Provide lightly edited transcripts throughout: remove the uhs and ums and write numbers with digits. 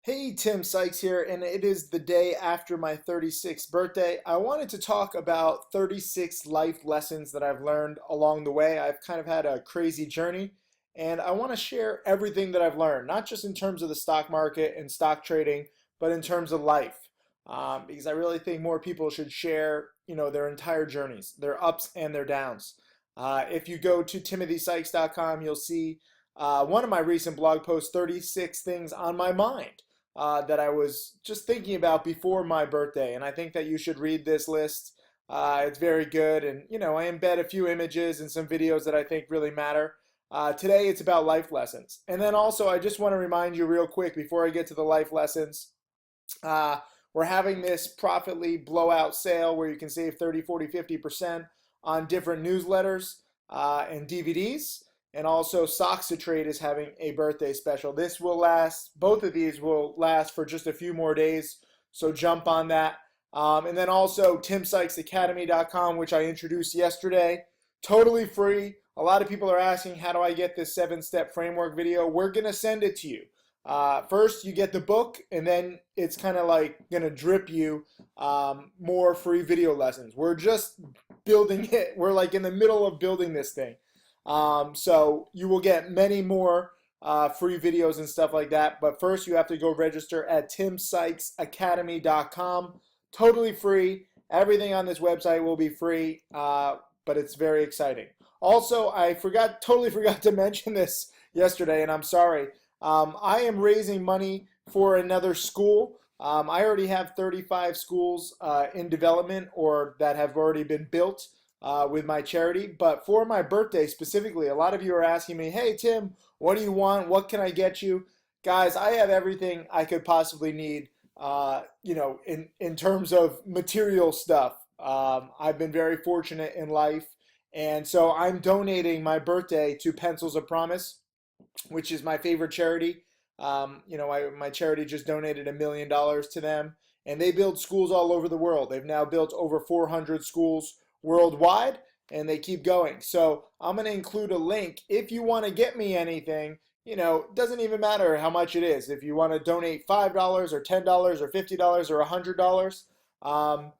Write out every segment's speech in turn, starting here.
Hey, Tim Sykes here, and it is the day after my 36th birthday. I wanted to talk about 36 life lessons that I've learned along the way. I've kind of had a crazy journey, and I want to share everything that I've learned, not just in terms of the stock market and stock trading, but in terms of life. Because I really think more people should share, their entire journeys, their ups and their downs. If you go to timothysykes.com, you'll see one of my recent blog posts, 36 things on my mind that I was just thinking about before my birthday. And I think that you should read this list. It's very good. And, I embed a few images and some videos that I think really matter. Today, it's about life lessons. And then also, I just want to remind you real quick before I get to the life lessons. Uh, we're having this Profitly blowout sale where you can save 30, 40, 50% on different newsletters and DVDs. And also, Sykes Academy is having a birthday special. This will last, both of these will last for just a few more days. So jump on that. And then also, timsykesacademy.com, which I introduced yesterday. Totally free. A lot of people are asking, how do I get this 7-step framework video? We're going to send it to you. First, you get the book, and then it's kind of like going to drip you more free video lessons. We're just building it. We're like in the middle of building this thing. So you will get many more free videos and stuff like that. But first, you have to go register at timsykesacademy.com. Totally free. Everything on this website will be free, but it's very exciting. Also, I totally forgot to mention this yesterday, and I'm sorry. I am raising money for another school. I already have 35 schools in development or that have already been built with my charity. But for my birthday specifically, a lot of you are asking me, hey, Tim, what do you want? What can I get you? Guys, I have everything I could possibly need, in terms of material stuff. I've been very fortunate in life. And so I'm donating my birthday to Pencils of Promise, which is my favorite charity. My charity just donated $1 million to them, and they build schools all over the world. They've now built over 400 schools worldwide, and they keep going. So I'm going to include a link if you want to get me anything. It doesn't even matter how much it is. If you want to donate $5 or $10 or $50 or $100,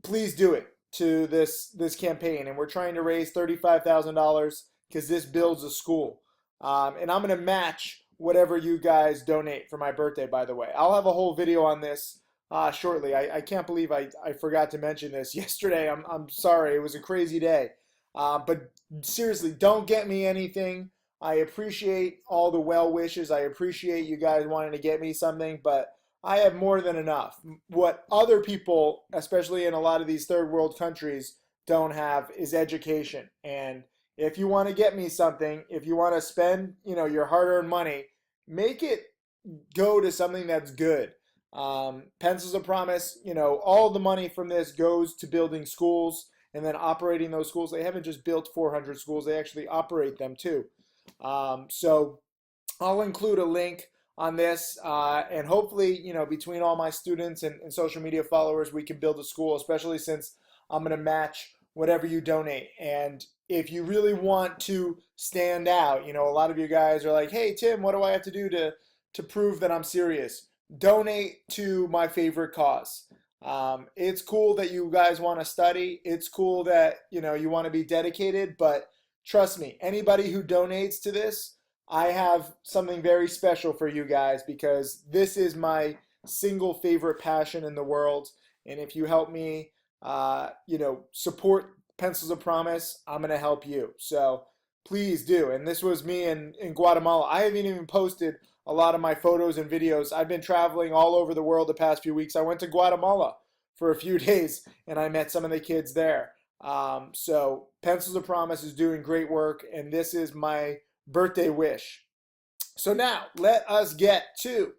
please do it to this campaign. And we're trying to raise $35,000 because this builds a school. And I'm going to match whatever you guys donate for my birthday, by the way. I'll have a whole video on this shortly. I can't believe I forgot to mention this yesterday. I'm sorry. It was a crazy day. But seriously, don't get me anything. I appreciate all the well wishes. I appreciate you guys wanting to get me something, but I have more than enough. What other people, especially in a lot of these third world countries, don't have is education. And if you want to get me something, if you want to spend, your hard-earned money, make it go to something that's good. Pencils of Promise, all the money from this goes to building schools and then operating those schools. They haven't just built 400 schools, they actually operate them too. So I'll include a link on this, and hopefully, between all my students and social media followers, we can build a school, especially since I'm going to match whatever you donate. And if you really want to stand out, a lot of you guys are like, hey, Tim, what do I have to do to prove that I'm serious? Donate to my favorite cause. It's cool that you guys want to study. It's cool that, you want to be dedicated, but trust me, anybody who donates to this, I have something very special for you guys because this is my single favorite passion in the world. And if you help me, support Pencils of Promise, I'm going to help you. So please do. And this was me in Guatemala. I haven't even posted a lot of my photos and videos. I've been traveling all over the world the past few weeks. I went to Guatemala for a few days and I met some of the kids there. So Pencils of Promise is doing great work, and this is my birthday wish. So now let us get to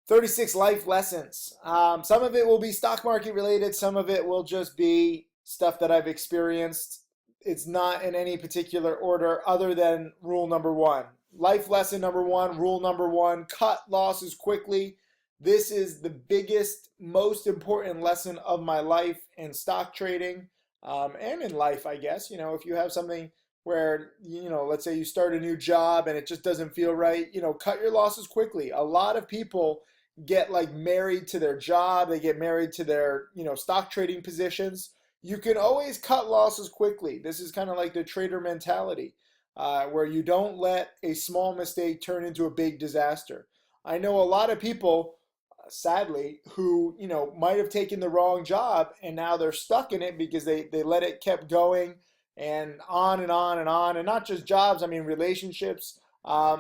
36 life lessons. Some of it will be stock market related. Some of it will just be stuff that I've experienced. It's not in any particular order other than rule number one. Life lesson number one, rule number one, cut losses quickly. This is the biggest, most important lesson of my life in stock trading and in life, I guess. If you have something where, let's say you start a new job and it just doesn't feel right, cut your losses quickly. A lot of people get like married to their job, they get married to their, stock trading positions. You can always cut losses quickly. This is kind of like the trader mentality, where you don't let a small mistake turn into a big disaster. I know a lot of people, sadly, who might have taken the wrong job and now they're stuck in it because they let it kept going and on and on and on, and not just jobs. I mean relationships. A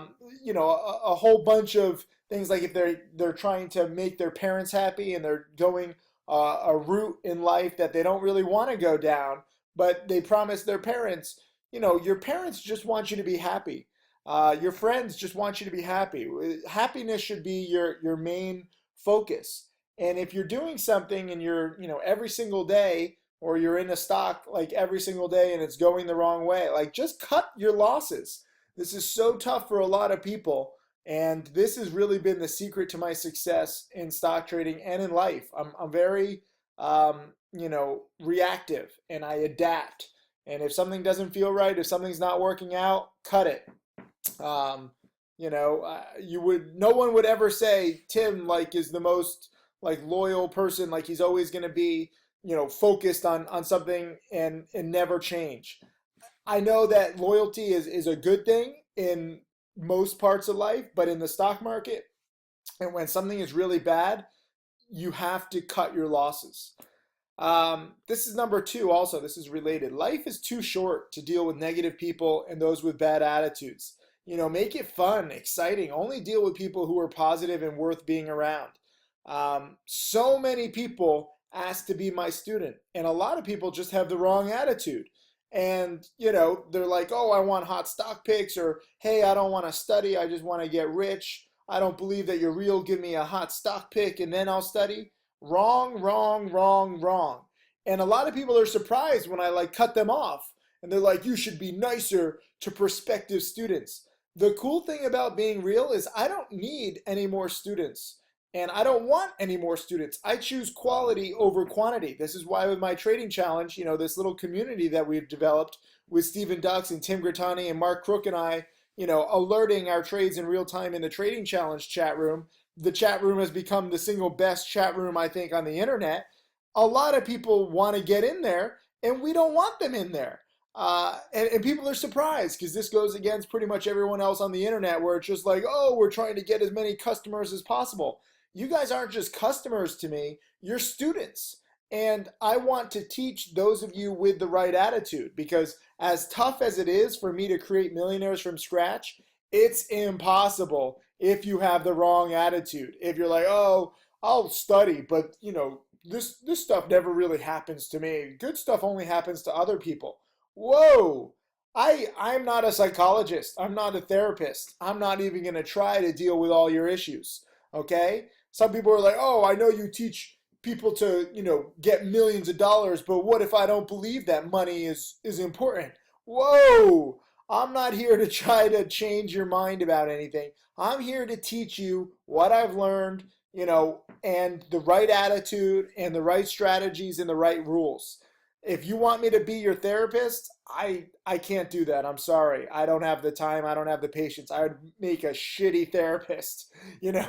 whole bunch of things, like if they're trying to make their parents happy and they're going a route in life that they don't really want to go down, but they promise their parents, your parents just want you to be happy. Your friends just want you to be happy. Happiness should be your main focus. And if you're doing something and you're, every single day, or you're in a stock like every single day and it's going the wrong way, like just cut your losses. This is so tough for a lot of people. And this has really been the secret to my success in stock trading and in life. I'm very, reactive, and I adapt. And if something doesn't feel right, if something's not working out, cut it. No one would ever say Tim like is the most like loyal person, like he's always going to be, focused on something and never change. I know that loyalty is a good thing in most parts of life, but in the stock market, and when something is really bad, you have to cut your losses. This is number two. Also, this is related. Life is too short to deal with negative people and those with bad attitudes. Make it fun, exciting. Only deal with people who are positive and worth being around. So many people ask to be my student, and a lot of people just have the wrong attitude. And, they're like, oh, I want hot stock picks, or hey, I don't want to study, I just want to get rich. I don't believe that you're real. Give me a hot stock pick and then I'll study. Wrong, wrong, wrong, wrong. And a lot of people are surprised when I like cut them off. And they're like, you should be nicer to prospective students. The cool thing about being real is I don't need any more students. And I don't want any more students. I choose quality over quantity. This is why with my trading challenge, this little community that we've developed with Stephen Dux and Tim Grittani and Mark Crook and I, alerting our trades in real time in the trading challenge chat room. The chat room has become the single best chat room, I think, on the internet. A lot of people want to get in there, and we don't want them in there. And people are surprised because this goes against pretty much everyone else on the internet, where it's just like, oh, we're trying to get as many customers as possible. You guys aren't just customers to me, you're students. And I want to teach those of you with the right attitude, because as tough as it is for me to create millionaires from scratch, it's impossible if you have the wrong attitude. If you're like, oh, I'll study, but this stuff never really happens to me. Good stuff only happens to other people. Whoa! I'm not a psychologist. I'm not a therapist. I'm not even going to try to deal with all your issues. Okay? Some people are like, oh, I know you teach people to, get millions of dollars, but what if I don't believe that money is important? Whoa! I'm not here to try to change your mind about anything. I'm here to teach you what I've learned, and the right attitude and the right strategies and the right rules. If you want me to be your therapist, I can't do that. I'm sorry. I don't have the time. I don't have the patience. I would make a shitty therapist.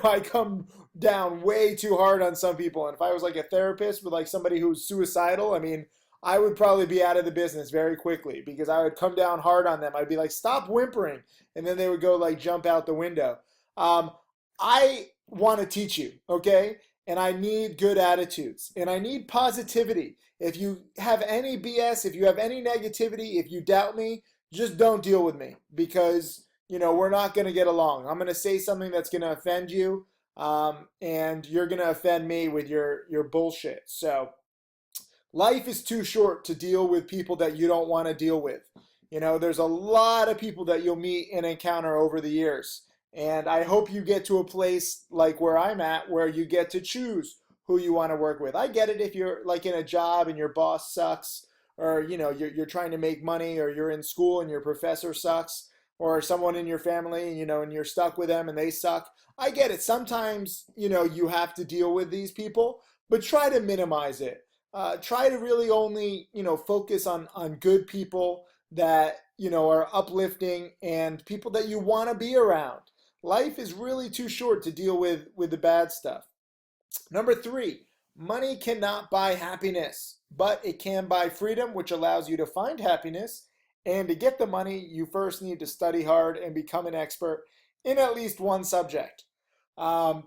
I come down way too hard on some people. And if I was like a therapist with like somebody who's suicidal, I mean, I would probably be out of the business very quickly, because I would come down hard on them. I'd be like, stop whimpering. And then they would go like jump out the window. I want to teach you, okay? And I need good attitudes, and I need positivity. If you have any BS, if you have any negativity, if you doubt me, just don't deal with me, because, we're not going to get along. I'm going to say something that's going to offend you, and you're going to offend me with your bullshit. So life is too short to deal with people that you don't want to deal with. There's a lot of people that you'll meet and encounter over the years. And I hope you get to a place like where I'm at, where you get to choose who you want to work with. I get it if you're like in a job and your boss sucks, or you're trying to make money, or you're in school and your professor sucks, or someone in your family, and you're stuck with them and they suck. I get it. Sometimes, you have to deal with these people, but try to minimize it. Try to really only, focus on good people that, are uplifting and people that you want to be around. Life is really too short to deal with the bad stuff. Number three, money cannot buy happiness, but it can buy freedom, which allows you to find happiness. And to get the money, you first need to study hard and become an expert in at least one subject.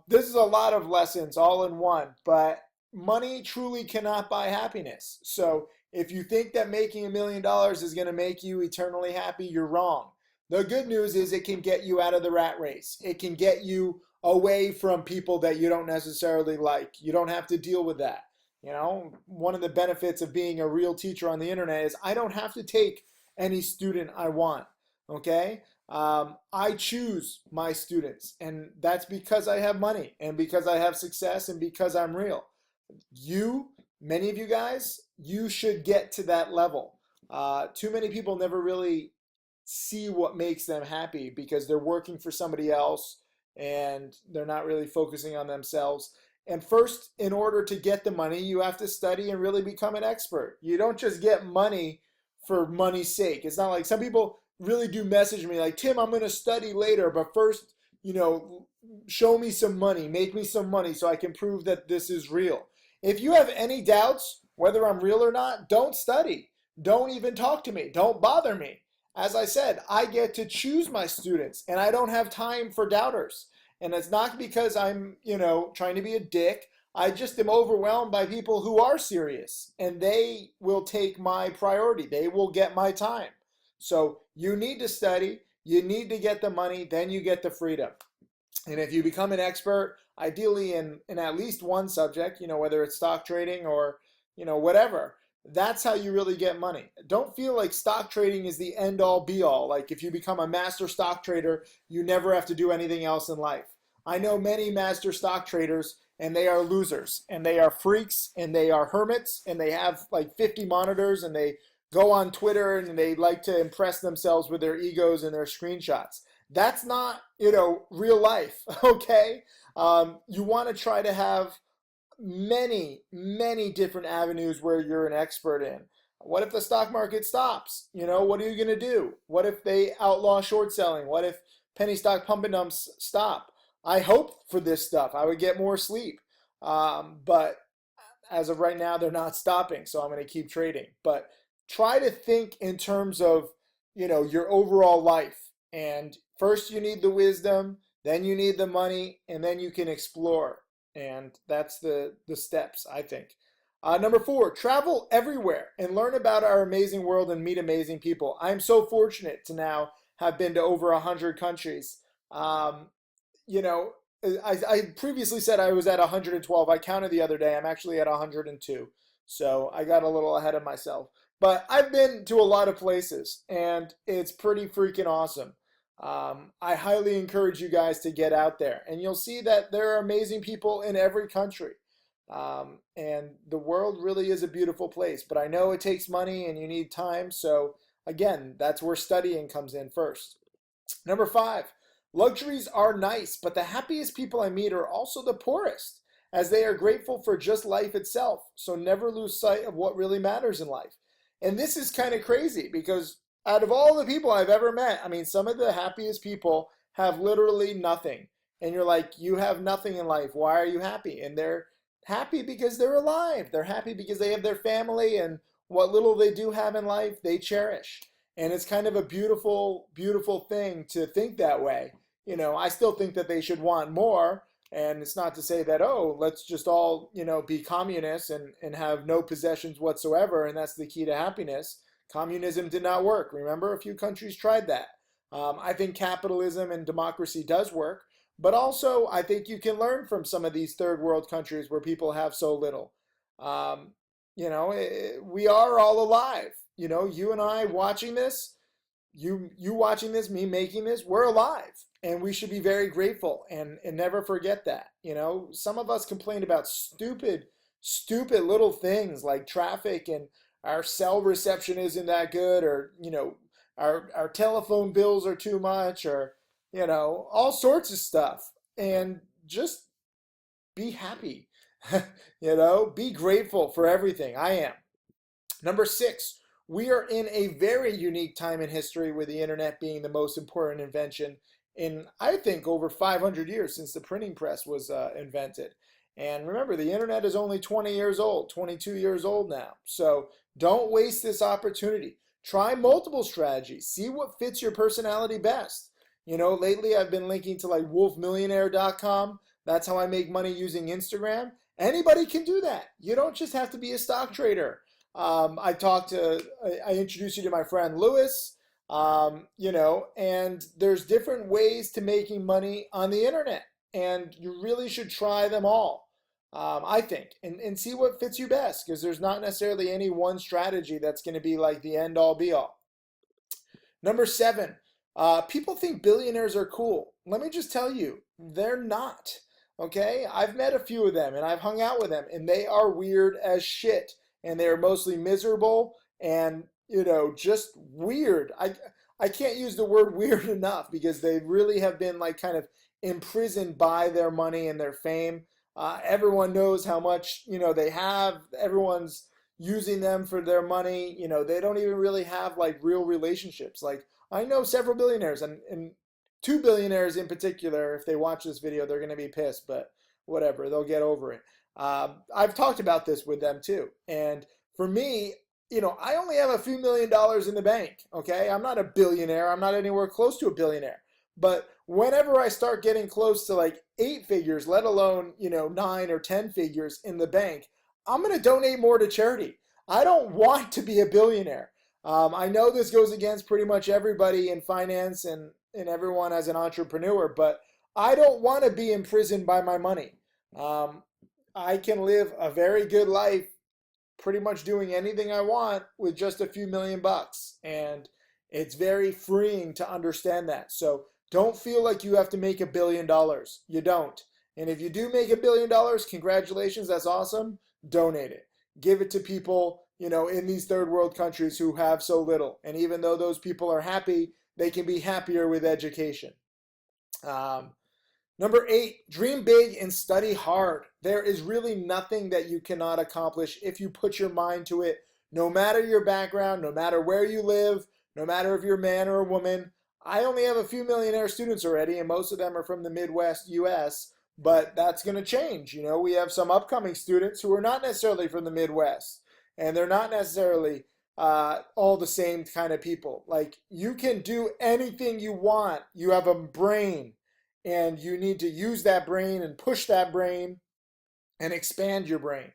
This is a lot of lessons all in one, but money truly cannot buy happiness. So if you think that making $1 million is going to make you eternally happy, you're wrong. The good news is it can get you out of the rat race. It can get you away from people that you don't necessarily like. You don't have to deal with that. One of the benefits of being a real teacher on the internet is I don't have to take any student I want. Okay? I choose my students, and that's because I have money and because I have success and because I'm real. Many of you guys, you should get to that level. Too many people never really see what makes them happy because they're working for somebody else and they're not really focusing on themselves. And first, in order to get the money, you have to study and really become an expert. You don't just get money for money's sake. It's not like some people really do message me like, Tim, I'm going to study later, but first, show me some money, make me some money so I can prove that this is real. If you have any doubts whether I'm real or not, don't study. Don't even talk to me. Don't bother me. As I said, I get to choose my students and I don't have time for doubters. And it's not because I'm, trying to be a dick. I just am overwhelmed by people who are serious and they will take my priority. They will get my time. So you need to study, you need to get the money, then you get the freedom. And if you become an expert, ideally in at least one subject, whether it's stock trading or, whatever, that's how you really get money. Don't feel like stock trading is the end all be all. Like if you become a master stock trader, you never have to do anything else in life. I know many master stock traders and they are losers and they are freaks and they are hermits and they have like 50 monitors and they go on Twitter and they like to impress themselves with their egos and their screenshots. That's not, real life, okay? You want to try to have many, many different avenues where you're an expert in. What if the stock market stops? What are you going to do? What if they outlaw short selling? What if penny stock pump and dumps stop? I hope for this stuff. I would get more sleep. But as of right now, they're not stopping, so I'm going to keep trading. But try to think in terms of, your overall life. And first you need the wisdom, then you need the money, and then you can explore. And that's the steps, I think. Number four, travel everywhere and learn about our amazing world and meet amazing people. I'm so fortunate to now have been to over 100 countries. You know, I previously said I was at 112. I counted the other day. I'm actually at 102. So I got a little ahead of myself. But I've been to a lot of places, and it's pretty freaking awesome. I highly encourage you guys to get out there, and you'll see that there are amazing people in every country. And the world really is a beautiful place, but I know it takes money and you need time. So again, that's where studying comes in first. Number five, luxuries are nice, but the happiest people I meet are also the poorest, as they are grateful for just life itself. So never lose sight of what really matters in life. And this is kind of crazy because out of all the people I've ever met, I mean, some of the happiest people have literally nothing. And you're like, you have nothing in life. Why are you happy? And they're happy because they're alive. They're happy because they have their family and what little they do have in life, they cherish. And it's kind of a beautiful, beautiful thing to think that way. I still think that they should want more. And it's not to say that, oh, let's just all, be communists and have no possessions whatsoever. And that's the key to happiness. Communism did not work. Remember, a few countries tried that. I think capitalism and democracy does work. But also, I think you can learn from some of these third world countries where people have so little. We are all alive. You and I watching this, you watching this, me making this, we're alive. And we should be very grateful and never forget that. Some of us complain about stupid, stupid little things like traffic and our cell reception isn't that good, or, our telephone bills are too much, or, all sorts of stuff. And just be happy, be grateful for everything. I am. Number six, we are in a very unique time in history with the internet being the most important invention in, I think, over 500 years since the printing press was invented. And remember, the internet is only 20 years old, 22 years old now. So don't waste this opportunity. Try multiple strategies. See what fits your personality best. Lately I've been linking to like wolfmillionaire.com. That's how I make money using Instagram. Anybody can do that. You don't just have to be a stock trader. I introduced you to my friend Lewis, and there's different ways to making money on the internet. And you really should try them all, I think, and see what fits you best, because there's not necessarily any one strategy that's going to be like the end all be all. Number 7, people think billionaires are cool. Let me just tell you, they're not. Okay? I've met a few of them and I've hung out with them, and they are weird as shit. And they are mostly miserable and, just weird. I can't use the word weird enough, because they really have been like kind of imprisoned by their money and their fame. Everyone knows how much, they have. Everyone's using them for their money. They don't even really have like real relationships. Like, I know several billionaires, and 2 billionaires in particular. If they watch this video, they're going to be pissed, but whatever, they'll get over it. I've talked about this with them too. And for me, I only have a few $1,000,000 in the bank. Okay. I'm not a billionaire. I'm not anywhere close to a billionaire. But whenever I start getting close to like 8 figures, let alone, 9 or 10 figures in the bank, I'm going to donate more to charity. I don't want to be a billionaire. I know this goes against pretty much everybody in finance and everyone as an entrepreneur, but I don't want to be imprisoned by my money. I can live a very good life pretty much doing anything I want with just a few $1,000,000. And it's very freeing to understand that. So don't feel like you have to make $1 billion. You don't. And if you do make $1 billion, congratulations, that's awesome. Donate it. Give it to people, in these third world countries who have so little. And even though those people are happy, they can be happier with education. Number 8, dream big and study hard. There is really nothing that you cannot accomplish if you put your mind to it, no matter your background, no matter where you live, no matter if you're a man or a woman. I only have a few millionaire students already, and most of them are from the Midwest US, but that's going to change. We have some upcoming students who are not necessarily from the Midwest, and they're not necessarily all the same kind of people. Like, you can do anything you want. You have a brain, and you need to use that brain and push that brain and expand your brain.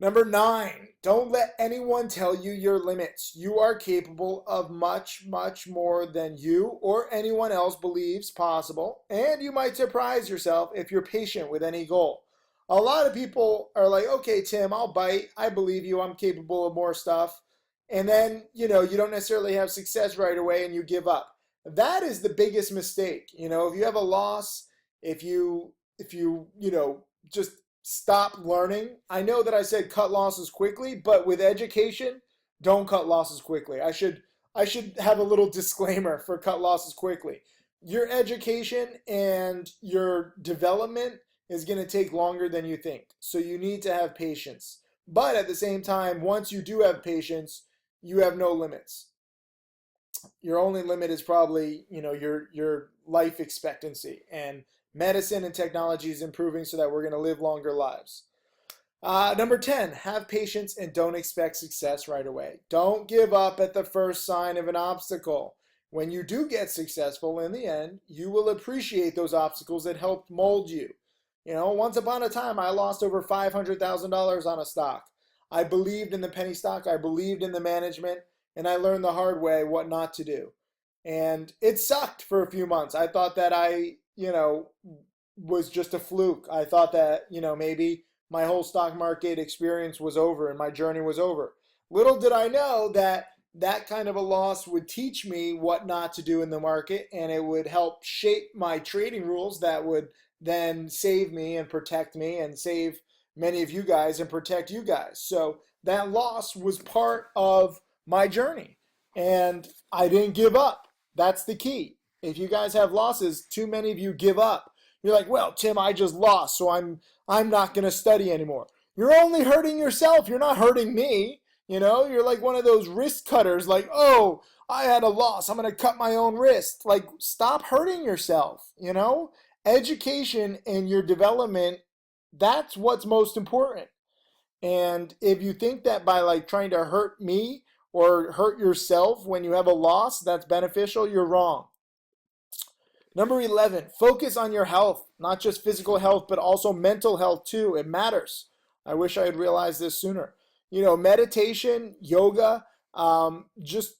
Number 9, don't let anyone tell you your limits. You are capable of much, much more than you or anyone else believes possible, and you might surprise yourself if you're patient with any goal. A lot of people are like, okay, Tim, I'll bite. I believe you. I'm capable of more stuff. And then, you don't necessarily have success right away and you give up. That is the biggest mistake. If you have a loss, if you just stop learning. I know that I said cut losses quickly, but with education, don't cut losses quickly. I should have a little disclaimer for cut losses quickly. Your education and your development is going to take longer than you think. So you need to have patience. But at the same time, once you do have patience, you have no limits. Your only limit is probably, your life expectancy, and medicine and technology is improving so that we're going to live longer lives. Number 10, have patience and don't expect success right away. Don't give up at the first sign of an obstacle. When you do get successful in the end, you will appreciate those obstacles that helped mold you. Once upon a time, I lost over $500,000 on a stock. I believed in the penny stock. I believed in the management. And I learned the hard way what not to do. And it sucked for a few months. I thought that I, was just a fluke. I thought that, maybe my whole stock market experience was over and my journey was over. Little did I know that that kind of a loss would teach me what not to do in the market, and it would help shape my trading rules that would then save me and protect me and save many of you guys and protect you guys. So that loss was part of my journey, and I didn't give up. That's the key. If you guys have losses, too many of you give up. You're like, well, Tim, I just lost, so I'm not going to study anymore. You're only hurting yourself. You're not hurting me. You're like one of those wrist cutters, like, oh, I had a loss, I'm going to cut my own wrist. Like, stop hurting yourself. Education and your development, that's what's most important. And if you think that by like trying to hurt me or hurt yourself when you have a loss that's beneficial, you're wrong. Number 11, focus on your health, not just physical health, but also mental health too. It matters. I wish I had realized this sooner. Meditation, yoga, just,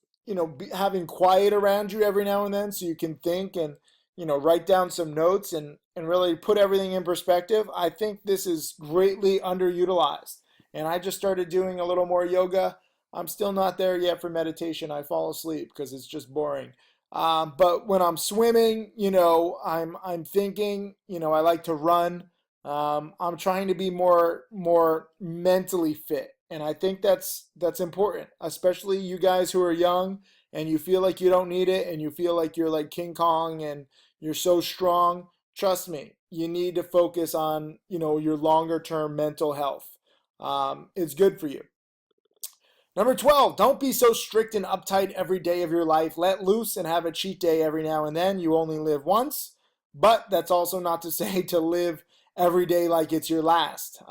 having quiet around you every now and then so you can think and, write down some notes and really put everything in perspective. I think this is greatly underutilized. And I just started doing a little more yoga. I'm still not there yet for meditation. I fall asleep because it's just boring. But when I'm swimming, I'm thinking. I like to run. I'm trying to be more mentally fit, and I think that's important, especially you guys who are young and you feel like you don't need it, and you feel like you're like King Kong and you're so strong. Trust me, you need to focus on your longer term mental health. It's good for you. Number 12, don't be so strict and uptight every day of your life. Let loose and have a cheat day every now and then. You only live once, but that's also not to say to live every day like it's your last.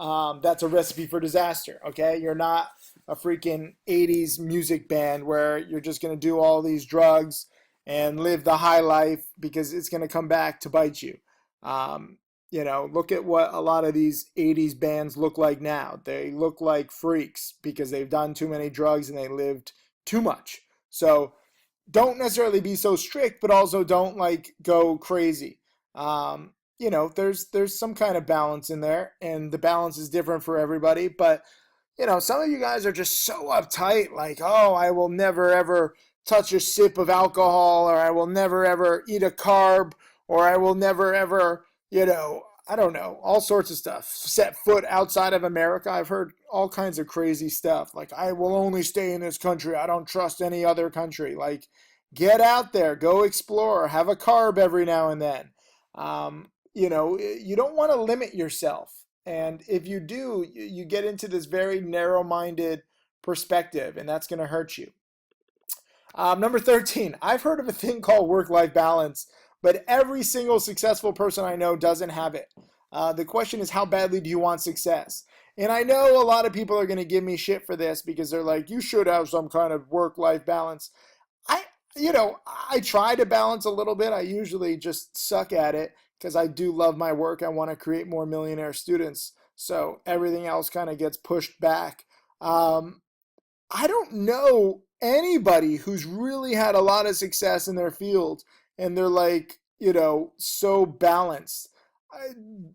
That's a recipe for disaster, okay? You're not a freaking 80s music band where you're just going to do all these drugs and live the high life because it's going to come back to bite you. Look at what a lot of these 80s bands look like now. They look like freaks because they've done too many drugs and they lived too much. So don't necessarily be so strict, but also don't like go crazy. There's some kind of balance in there, and the balance is different for everybody. But some of you guys are just so uptight, like, oh, I will never ever touch a sip of alcohol, or I will never ever eat a carb, or I will never ever, I don't know, all sorts of stuff. Set foot outside of America. I've heard all kinds of crazy stuff. Like, I will only stay in this country. I don't trust any other country. Like, get out there, go explore, have a carb every now and then. You don't want to limit yourself. And if you do, you get into this very narrow-minded perspective, and that's going to hurt you. Number 13, I've heard of a thing called work-life balance, but every single successful person I know doesn't have it. The question is, how badly do you want success? And I know a lot of people are going to give me shit for this because they're like, you should have some kind of work-life balance. I try to balance a little bit. I usually just suck at it because I do love my work. I want to create more millionaire students. So everything else kind of gets pushed back. I don't know anybody who's really had a lot of success in their field and they're like, so balanced.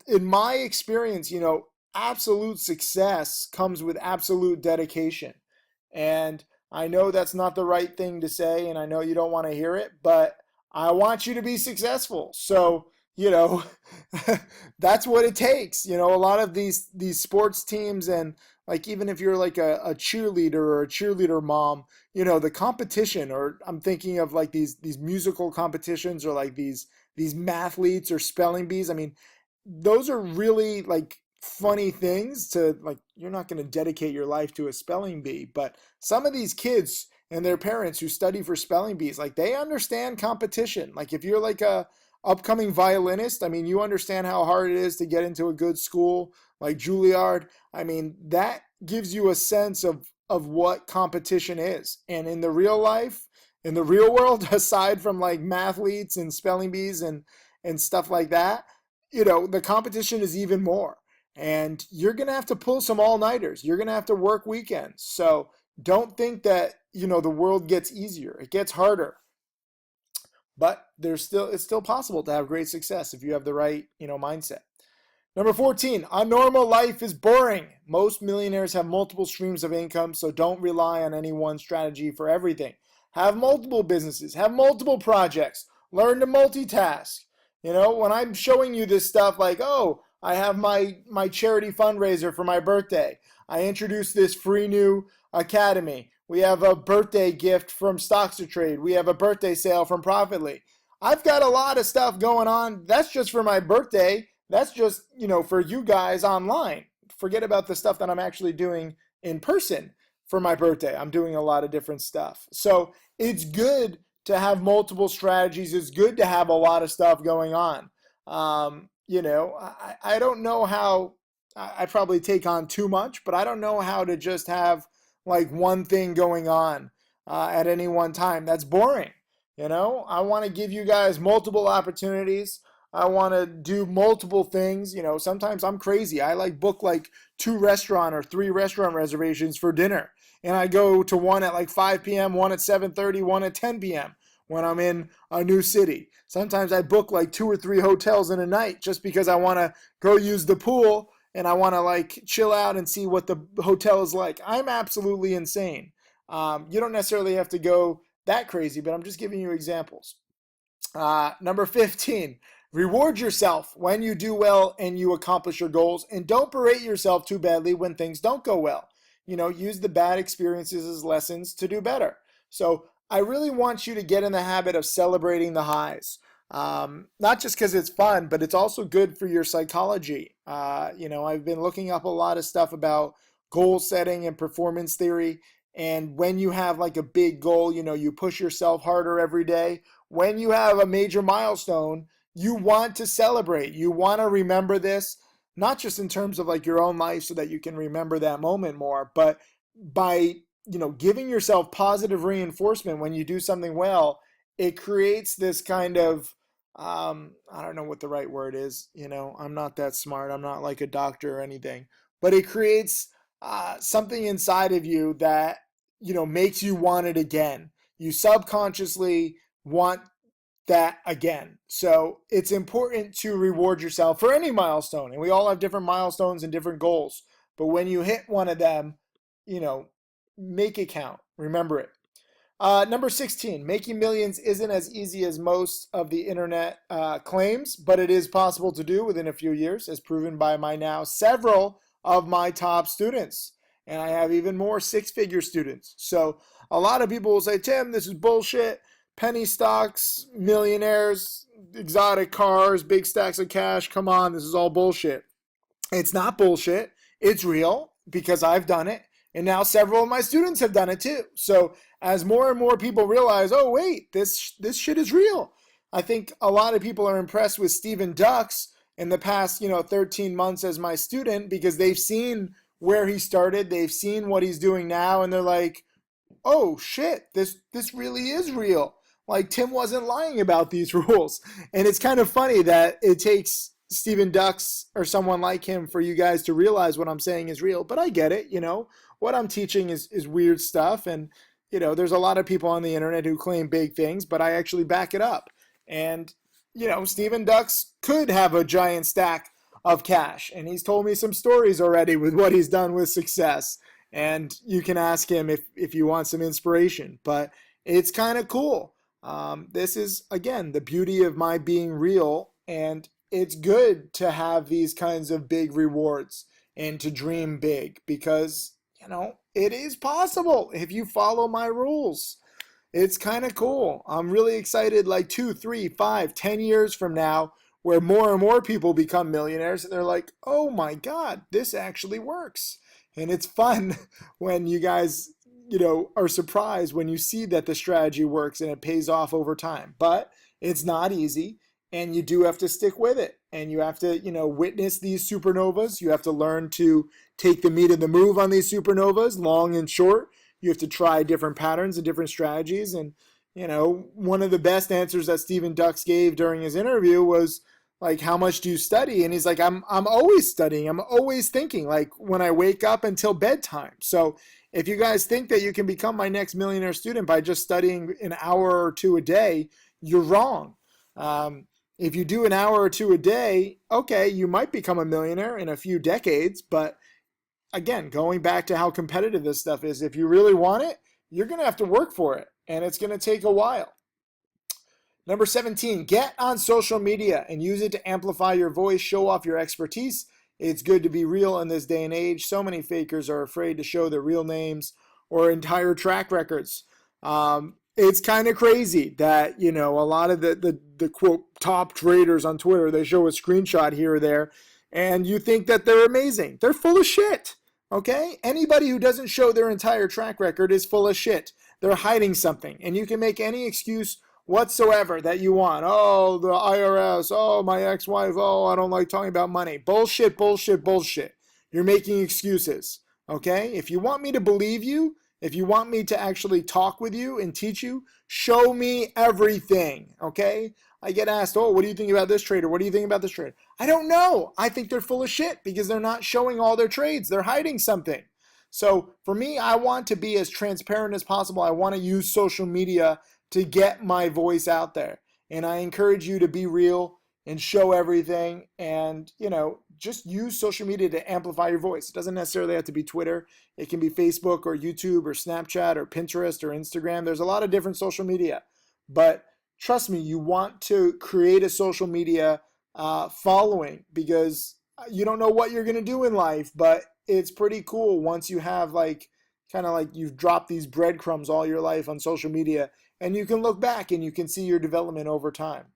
In my experience, absolute success comes with absolute dedication. And I know that's not the right thing to say, and I know you don't want to hear it, but I want you to be successful. So, that's what it takes. A lot of these sports teams, and like even if you're like a cheerleader or a cheerleader mom, the competition, or I'm thinking of like these musical competitions or like these mathletes or spelling bees. I mean, those are really like funny things to like. You're not going to dedicate your life to a spelling bee, but some of these kids and their parents who study for spelling bees, like they understand competition. Like if you're like a upcoming violinist, I mean, you understand how hard it is to get into a good school like Juilliard. I mean, that gives you a sense of what competition is. And in the real life, in the real world, aside from like mathletes and spelling bees and stuff like that, the competition is even more. And you're going to have to pull some all-nighters. You're going to have to work weekends. So don't think that, the world gets easier. It gets harder. But it's still possible to have great success if you have the right, mindset. Number 14, a normal life is boring. Most millionaires have multiple streams of income, so don't rely on any one strategy for everything. Have multiple businesses, have multiple projects, learn to multitask. When I'm showing you this stuff like, oh, I have my charity fundraiser for my birthday. I introduced this free new academy. We have a birthday gift from Stocks to Trade. We have a birthday sale from Profitly. I've got a lot of stuff going on. That's just for my birthday. That's just, for you guys online. Forget about the stuff that I'm actually doing in person. for my birthday. I'm doing a lot of different stuff. So it's good to have multiple strategies. It's good to have a lot of stuff going on. I don't know how, I probably take on too much, but I don't know how to just have like one thing going on at any one time. That's boring. I want to give you guys multiple opportunities. I want to do multiple things. Sometimes I'm crazy. I like book like 2 restaurant or 3 restaurant reservations for dinner. And I go to one at like 5 p.m., one at 7:30, one at 10 p.m. when I'm in a new city. Sometimes I book like 2 or 3 hotels in a night just because I want to go use the pool and I want to like chill out and see what the hotel is like. I'm absolutely insane. You don't necessarily have to go that crazy, but I'm just giving you examples. Number 15, reward yourself when you do well and you accomplish your goals, and don't berate yourself too badly when things don't go well. Use the bad experiences as lessons to do better. So I really want you to get in the habit of celebrating the highs. Not just because it's fun, but it's also good for your psychology. I've been looking up a lot of stuff about goal setting and performance theory. And when you have like a big goal, you push yourself harder every day. When you have a major milestone, you want to celebrate. You want to remember this, not just in terms of like your own life so that you can remember that moment more, but by, giving yourself positive reinforcement when you do something well, it creates this kind of, I don't know what the right word is. I'm not that smart. I'm not like a doctor or anything, but it creates something inside of you that, makes you want it again. You subconsciously want that again. So it's important to reward yourself for any milestone. And we all have different milestones and different goals. But when you hit one of them, make it count. Remember it. Number 16, making millions isn't as easy as most of the internet claims, but it is possible to do within a few years, as proven by several of my top students. And I have even more 6-figure students. So a lot of people will say, Tim, this is bullshit. Penny stocks, millionaires, exotic cars, big stacks of cash. Come on, this is all bullshit. It's not bullshit. It's real because I've done it. And now several of my students have done it too. So as more and more people realize, oh, wait, this shit is real. I think a lot of people are impressed with Stephen Ducks in the past, 13 months as my student because they've seen where he started. They've seen what he's doing now. And they're like, oh, shit, this really is real. Like Tim wasn't lying about these rules. And it's kind of funny that it takes Stephen Ducks or someone like him for you guys to realize what I'm saying is real. But I get it, what I'm teaching is weird stuff. And, there's a lot of people on the internet who claim big things, but I actually back it up. And, Stephen Ducks could have a giant stack of cash. And he's told me some stories already with what he's done with success. And you can ask him if you want some inspiration. But it's kind of cool. This is, again, the beauty of my being real. And it's good to have these kinds of big rewards and to dream big because, it is possible if you follow my rules. It's kind of cool. I'm really excited like 2, 3, 5, 10 years from now where more and more people become millionaires and they're like, oh my God, this actually works. And it's fun when you guys, are surprised when you see that the strategy works and it pays off over time. But it's not easy. And you do have to stick with it. And you have to, witness these supernovas. You have to learn to take the meat of the move on these supernovas, long and short. You have to try different patterns and different strategies. And, one of the best answers that Stephen Ducks gave during his interview was like, how much do you study? And he's like, I'm always studying. I'm always thinking, like when I wake up until bedtime. So if you guys think that you can become my next millionaire student by just studying an hour or two a day, you're wrong. If you do an hour or two a day, okay, you might become a millionaire in a few decades. But again, going back to how competitive this stuff is, if you really want it, you're going to have to work for it. And it's going to take a while. Number 17, get on social media and use it to amplify your voice, show off your expertise. It's good to be real in this day and age. So many fakers are afraid to show their real names or entire track records. It's kind of crazy that, a lot of the quote top traders on Twitter, they show a screenshot here or there and you think that they're amazing. They're full of shit. Okay? Anybody who doesn't show their entire track record is full of shit. They're hiding something. And you can make any excuse whatsoever that you want. Oh, the IRS. Oh, my ex-wife. Oh, I don't like talking about money. Bullshit, bullshit, bullshit. You're making excuses. Okay? If you want me to believe you, if you want me to actually talk with you and teach you, show me everything. Okay? I get asked, oh, what do you think about this trader? What do you think about this trader? I don't know. I think they're full of shit because they're not showing all their trades. They're hiding something. So for me, I want to be as transparent as possible. I want to use social media to get my voice out there. And I encourage you to be real and show everything and, just use social media to amplify your voice. It doesn't necessarily have to be Twitter. It can be Facebook or YouTube or Snapchat or Pinterest or Instagram. There's a lot of different social media. But trust me, you want to create a social media following because you don't know what you're going to do in life, but it's pretty cool once you have kind of like you've dropped these breadcrumbs all your life on social media and you can look back and you can see your development over time.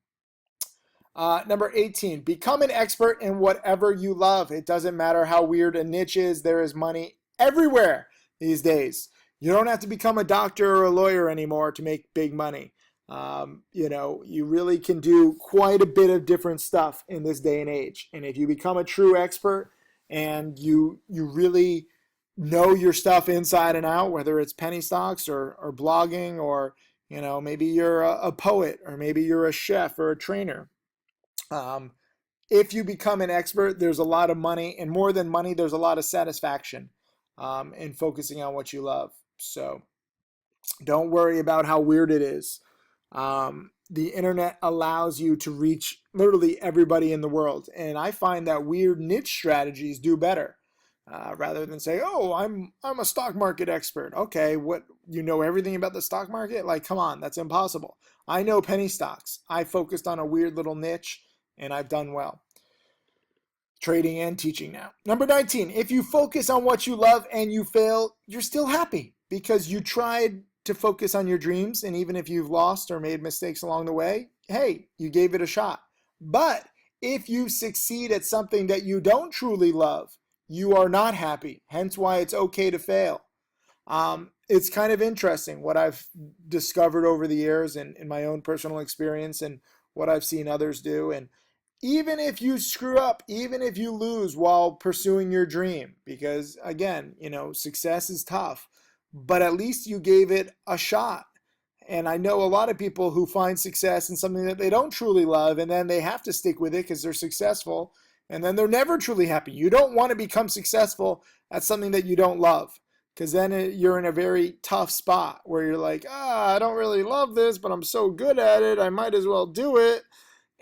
Number 18, become an expert in whatever you love. It doesn't matter how weird a niche is, there is money everywhere these days. You don't have to become a doctor or a lawyer anymore to make big money. You really can do quite a bit of different stuff in this day and age. And if you become a true expert and you really know your stuff inside and out, whether it's penny stocks or blogging or, maybe you're a poet or maybe you're a chef or a trainer. If you become an expert, there's a lot of money, and more than money, there's a lot of satisfaction in focusing on what you love. So don't worry about how weird it is. The internet allows you to reach literally everybody in the world, and I find that weird niche strategies do better. Rather than say, "Oh, I'm a stock market expert." Okay, what, you know everything about the stock market? Like, come on, that's impossible. I know penny stocks. I focused on a weird little niche, and I've done well. Trading and teaching now. Number 19, if you focus on what you love and you fail, you're still happy because you tried to focus on your dreams, and even if you've lost or made mistakes along the way, hey, you gave it a shot. But if you succeed at something that you don't truly love, you are not happy. Hence why it's okay to fail. It's kind of interesting what I've discovered over the years and in my own personal experience and what I've seen others do. And even if you screw up, even if you lose while pursuing your dream, because again, success is tough, but at least you gave it a shot. And I know a lot of people who find success in something that they don't truly love, and then they have to stick with it because they're successful, and then they're never truly happy. You don't want to become successful at something that you don't love, because then you're in a very tough spot where you're like, I don't really love this, but I'm so good at it, I might as well do it.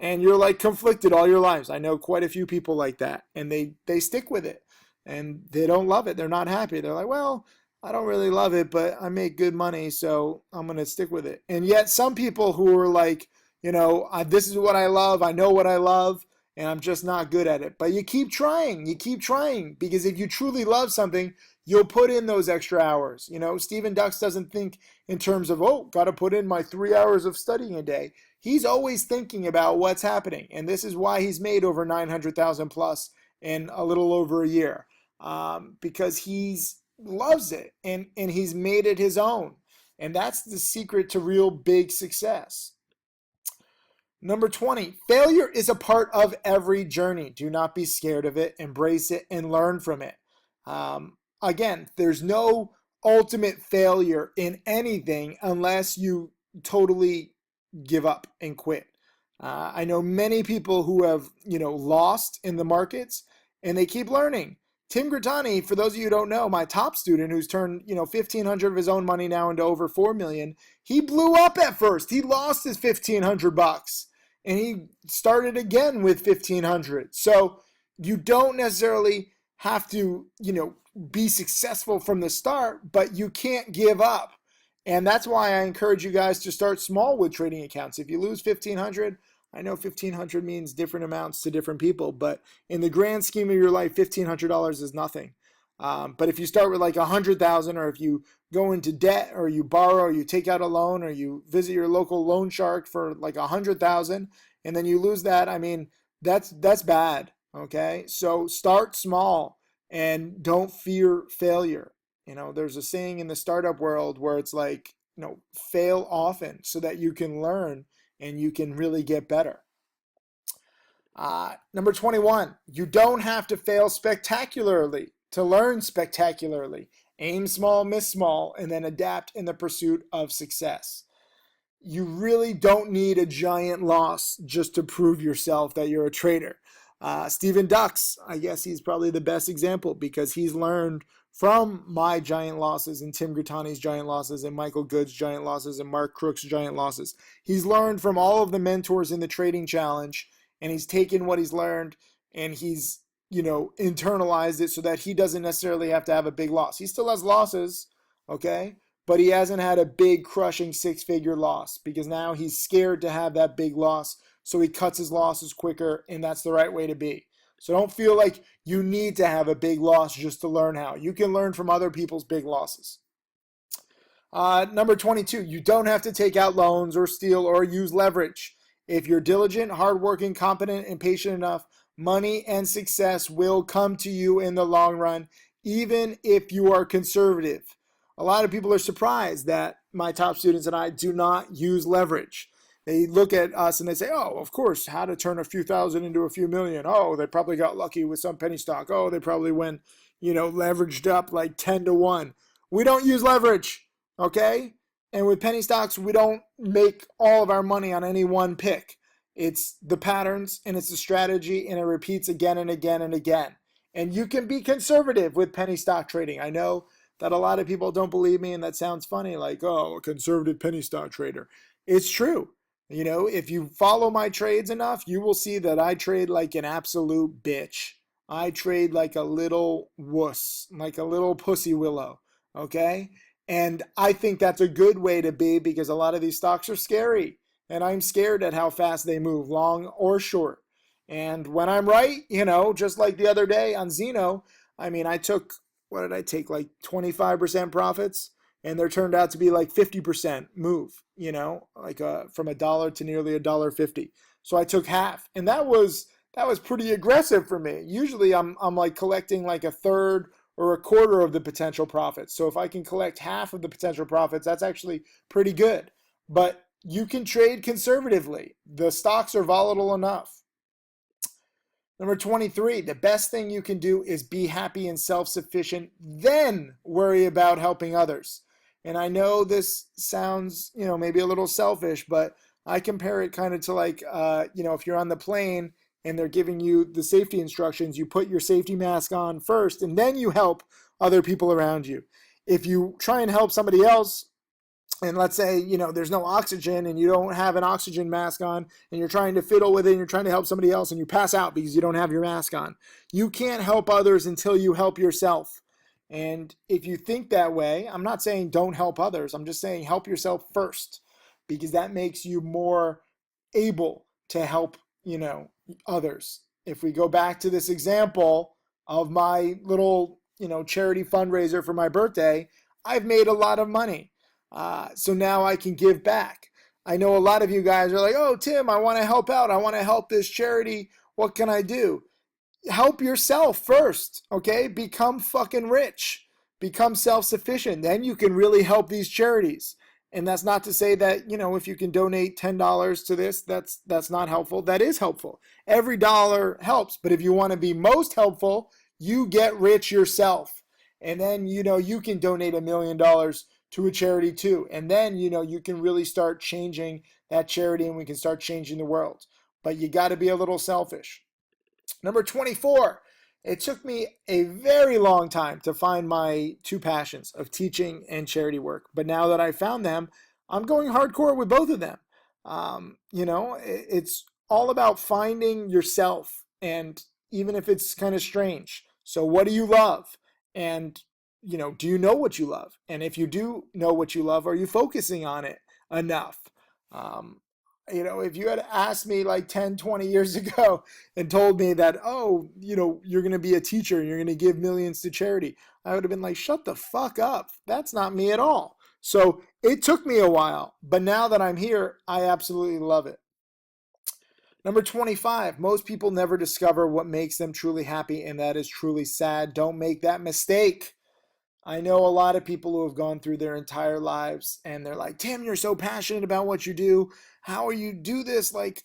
And you're like conflicted all your lives. I know quite a few people like that, and they stick with it, and they don't love it. They're not happy. They're like, well, I don't really love it, but I make good money, so I'm going to stick with it. And yet some people who are like, this is what I love, I know what I love, and I'm just not good at it. But you keep trying, because if you truly love something, you'll put in those extra hours. Stephen Ducks doesn't think in terms of, got to put in my 3 hours of studying a day. He's always thinking about what's happening, and this is why he's made over 900,000 plus in a little over a year, because he's loves it and he's made it his own, and that's the secret to real big success. Number 20, failure is a part of every journey. Do not be scared of it. Embrace it and learn from it. Again, there's no ultimate failure in anything unless you totally give up and quit. I know many people who have, lost in the markets, and they keep learning. Tim Grittani, for those of you who don't know, my top student who's turned, 1,500 of his own money now into over 4 million, he blew up at first. He lost his 1,500 bucks and he started again with 1,500. So you don't necessarily have to, be successful from the start, but you can't give up. And that's why I encourage you guys to start small with trading accounts. If you lose 1,500, I know 1,500 means different amounts to different people, but in the grand scheme of your life, $1,500 is nothing. But if you start with like 100,000, or if you go into debt, or you borrow, or you take out a loan, or you visit your local loan shark for like 100,000, and then you lose that, I mean, that's bad. Okay, so start small. and don't fear failure. There's a saying in the startup world where it's like, fail often so that you can learn and you can really get better. Number 21, you don't have to fail spectacularly to learn spectacularly. Aim small, miss small, and then adapt in the pursuit of success. You really don't need a giant loss just to prove yourself that you're a trader. Stephen Ducks, I guess he's probably the best example because he's learned from my giant losses and Tim Grittani's giant losses and Michael Good's giant losses and Mark Crook's giant losses. He's learned from all of the mentors in the trading challenge, and he's taken what he's learned and he's, internalized it so that he doesn't necessarily have to have a big loss. He still has losses, okay? But he hasn't had a big crushing six-figure loss because now he's scared to have that big loss. So he cuts his losses quicker, and that's the right way to be. So don't feel like you need to have a big loss just to learn how. You can learn from other people's big losses. Number 22, you don't have to take out loans or steal or use leverage. If you're diligent, hardworking, competent, and patient enough, money and success will come to you in the long run, even if you are conservative. A lot of people are surprised that my top students and I do not use leverage. They look at us and they say, oh, of course, how to turn a few thousand into a few million. Oh, they probably got lucky with some penny stock. Oh, they probably went, leveraged up like 10 to 1. We don't use leverage, okay? And with penny stocks, we don't make all of our money on any one pick. It's the patterns and it's the strategy, and it repeats again and again and again. And you can be conservative with penny stock trading. I know that a lot of people don't believe me, and that sounds funny, like, oh, a conservative penny stock trader. It's true. If you follow my trades enough, you will see that I trade like an absolute bitch. I trade like a little wuss, like a little pussy willow, okay? And I think that's a good way to be because a lot of these stocks are scary. And I'm scared at how fast they move, long or short. And when I'm right, just like the other day on Zeno, I took, what did I take, like 25% profits? And there turned out to be like 50% move, like from $1 to nearly $1.50. So I took half. And that was pretty aggressive for me. Usually I'm like collecting like a third or a quarter of the potential profits. So if I can collect half of the potential profits, that's actually pretty good. But you can trade conservatively. The stocks are volatile enough. Number 23, the best thing you can do is be happy and self-sufficient, then worry about helping others. And I know this sounds, maybe a little selfish, but I compare it kind of to like, if you're on the plane and they're giving you the safety instructions, you put your safety mask on first, and then you help other people around you. If you try and help somebody else, and let's say, there's no oxygen and you don't have an oxygen mask on and you're trying to fiddle with it and you're trying to help somebody else and you pass out because you don't have your mask on. You can't help others until you help yourself. And if you think that way, I'm not saying don't help others. I'm just saying help yourself first because that makes you more able to help, others. If we go back to this example of my little, charity fundraiser for my birthday, I've made a lot of money. So now I can give back. I know a lot of you guys are like, oh, Tim, I want to help out. I want to help this charity. What can I do? Help yourself first, okay? Become fucking rich. Become self-sufficient. Then you can really help these charities. And that's not to say that, if you can donate $10 to this, that's not helpful. That is helpful. Every dollar helps. But if you want to be most helpful, you get rich yourself. And then, you can donate $1 million to a charity too. And then, you can really start changing that charity and we can start changing the world. But you got to be a little selfish. Number 24, it took me a very long time to find my two passions of teaching and charity work. But now that I found them, I'm going hardcore with both of them. It's all about finding yourself, and even if it's kind of strange. So what do you love? And do you know what you love? And if you do know what you love, are you focusing on it enough? If you had asked me like 10, 20 years ago and told me that, oh, you're going to be a teacher and you're going to give millions to charity, I would have been like, shut the fuck up. That's not me at all. So it took me a while, but now that I'm here, I absolutely love it. Number 25, most people never discover what makes them truly happy, and that is truly sad. Don't make that mistake. I know a lot of people who have gone through their entire lives and they're like, Tim, you're so passionate about what you do. How are you do this? Like,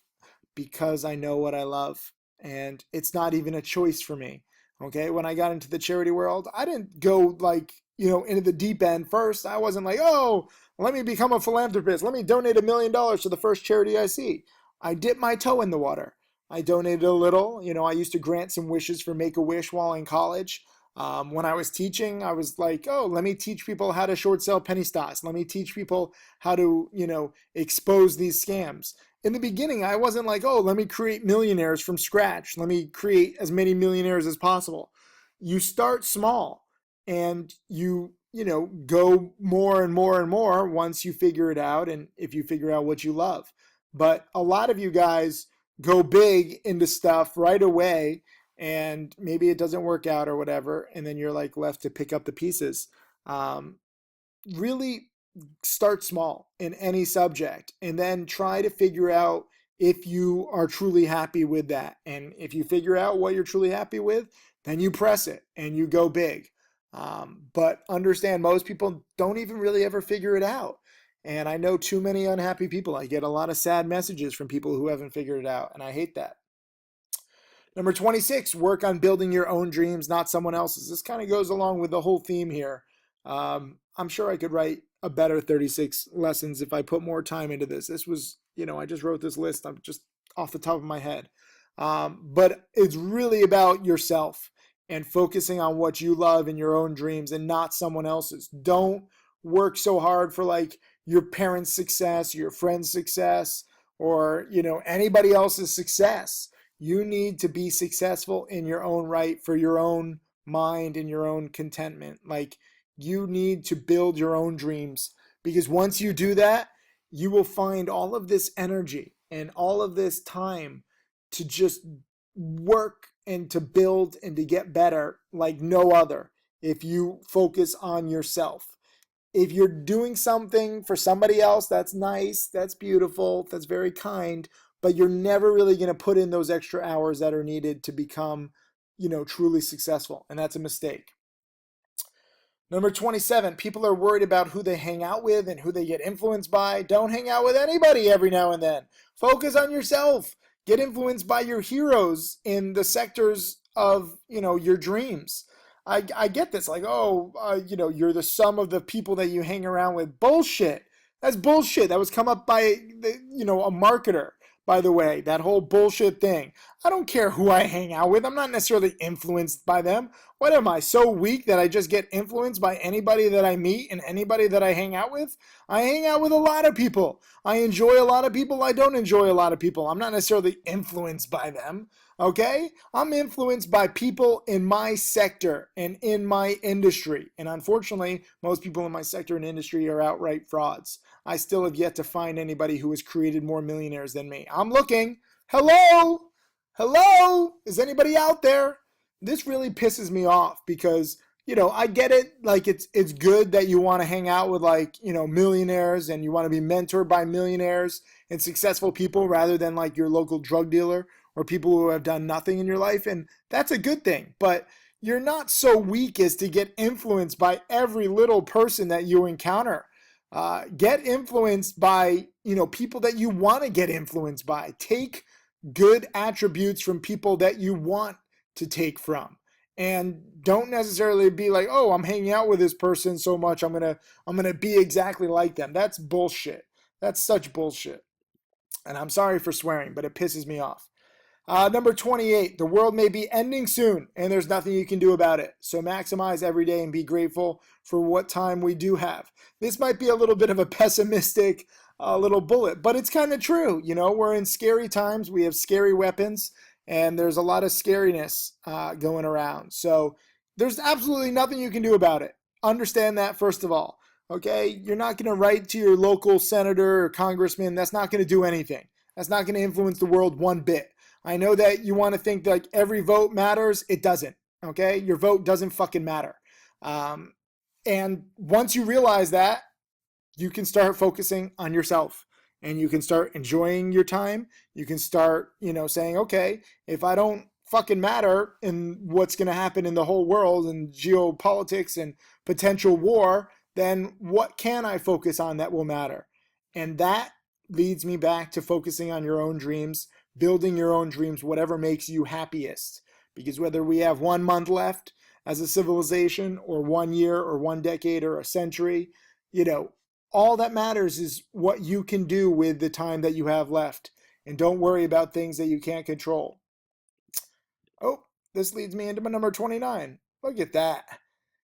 because I know what I love. And it's not even a choice for me. Okay. When I got into the charity world, I didn't go like, into the deep end first. I wasn't like, oh, let me become a philanthropist. Let me donate $1 million to the first charity I see. I dipped my toe in the water. I donated a little. I used to grant some wishes for Make a Wish while in college. When I was teaching, I was like, oh, let me teach people how to short sell penny stocks. Let me teach people how to, expose these scams. In the beginning, I wasn't like, oh, let me create millionaires from scratch. Let me create as many millionaires as possible. You start small and go more and more and more once you figure it out and if you figure out what you love. But a lot of you guys go big into stuff right away and maybe it doesn't work out or whatever, and then you're like left to pick up the pieces. Um, Really start small in any subject and then try to figure out if you are truly happy with that. And if you figure out what you're truly happy with, then you press it and you go big. But understand most people don't even really ever figure it out. And I know too many unhappy people. I get a lot of sad messages from people who haven't figured it out, and I hate that. Number 26, work on building your own dreams, not someone else's. This kind of goes along with the whole theme here. I'm sure I could write a better 36 lessons if I put more time into this. This was, I just wrote this list. I'm just off the top of my head. But it's really about yourself and focusing on what you love and your own dreams and not someone else's. Don't work so hard for like your parents' success, your friends' success, or, anybody else's success. You need to be successful in your own right for your own mind and your own contentment. Like, you need to build your own dreams because once you do that, you will find all of this energy and all of this time to just work and to build and to get better like no other if you focus on yourself. If you're doing something for somebody else, that's nice, that's beautiful, that's very kind, but you're never really going to put in those extra hours that are needed to become, truly successful. And that's a mistake. Number 27, people are worried about who they hang out with and who they get influenced by. Don't hang out with anybody every now and then. Focus on yourself. Get influenced by your heroes in the sectors of, your dreams. I get this, like, oh, you're the sum of the people that you hang around with. Bullshit. That's bullshit. That was come up by, a marketer, by the way, that whole bullshit thing. I don't care who I hang out with. I'm not necessarily influenced by them. What am I, so weak that I just get influenced by anybody that I meet and anybody that I hang out with? I hang out with a lot of people. I enjoy a lot of people. I don't enjoy a lot of people. I'm not necessarily influenced by them. Okay? I'm influenced by people in my sector and in my industry. And unfortunately, most people in my sector and industry are outright frauds. I still have yet to find anybody who has created more millionaires than me. I'm looking. Hello? Hello? Is anybody out there? This really pisses me off because, I get it. Like, it's good that you want to hang out with, like, millionaires and you want to be mentored by millionaires and successful people rather than like your local drug dealer or people who have done nothing in your life. And that's a good thing. But you're not so weak as to get influenced by every little person that you encounter. Get influenced by, people that you want to get influenced by. Take good attributes from people that you want to take from. And don't necessarily be like, oh, I'm hanging out with this person so much, I'm gonna be exactly like them. That's bullshit. That's such bullshit. And I'm sorry for swearing, but it pisses me off. Number 28, the world may be ending soon and there's nothing you can do about it. So maximize every day and be grateful for what time we do have. This might be a little bit of a pessimistic little bullet, but it's kind of true. We're in scary times. We have scary weapons and there's a lot of scariness going around. So there's absolutely nothing you can do about it. Understand that first of all. Okay, you're not going to write to your local senator or congressman. That's not going to do anything. That's not going to influence the world one bit. I know that you want to think that like every vote matters. It doesn't. Okay, your vote doesn't fucking matter. And once you realize that, you can start focusing on yourself and you can start enjoying your time. You can start, saying, okay, if I don't fucking matter in what's going to happen in the whole world and geopolitics and potential war, then what can I focus on that will matter? And that leads me back to focusing on your own dreams, building your own dreams, whatever makes you happiest. Because whether we have 1 month left as a civilization, or 1 year, or 1 decade, or a century, all that matters is what you can do with the time that you have left. And don't worry about things that you can't control. Oh, this leads me into my number 29. Look at that.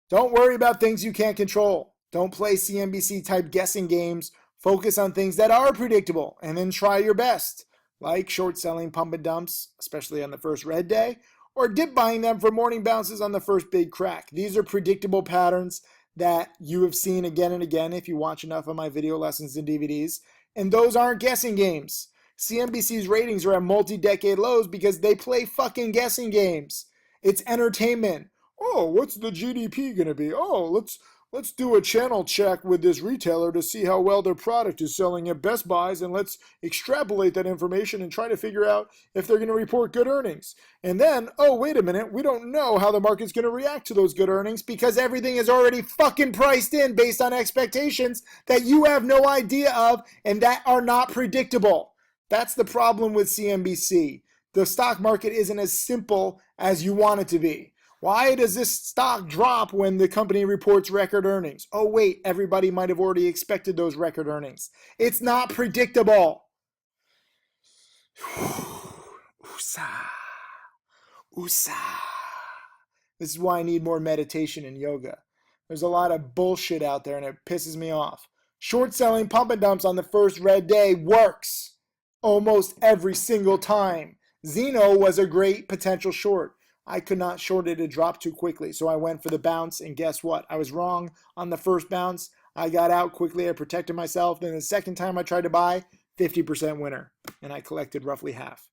Don't worry about things you can't control. Don't play CNBC type guessing games. Focus on things that are predictable and then try your best, like short selling pump and dumps, especially on the first red day, or dip buying them for morning bounces on the first big crack. These are predictable patterns that you have seen again and again if you watch enough of my video lessons and DVDs, and those aren't guessing games. CNBC's ratings are at multi-decade lows because they play fucking guessing games. It's entertainment. Oh, what's the GDP going to be? Oh, let's do a channel check with this retailer to see how well their product is selling at Best Buys, and let's extrapolate that information and try to figure out if they're going to report good earnings. And then, oh, wait a minute, we don't know how the market's going to react to those good earnings because everything is already fucking priced in based on expectations that you have no idea of and that are not predictable. That's the problem with CNBC. The stock market isn't as simple as you want it to be. Why does this stock drop when the company reports record earnings? Oh, wait, everybody might have already expected those record earnings. It's not predictable. Usa. This is why I need more meditation and yoga. There's a lot of bullshit out there and it pisses me off. Short selling pump and dumps on the first red day works almost every single time. Zeno was a great potential short. I could not short it to drop too quickly, so I went for the bounce, and guess what? I was wrong on the first bounce. I got out quickly, I protected myself, then the second time I tried to buy, 50% winner, and I collected roughly half.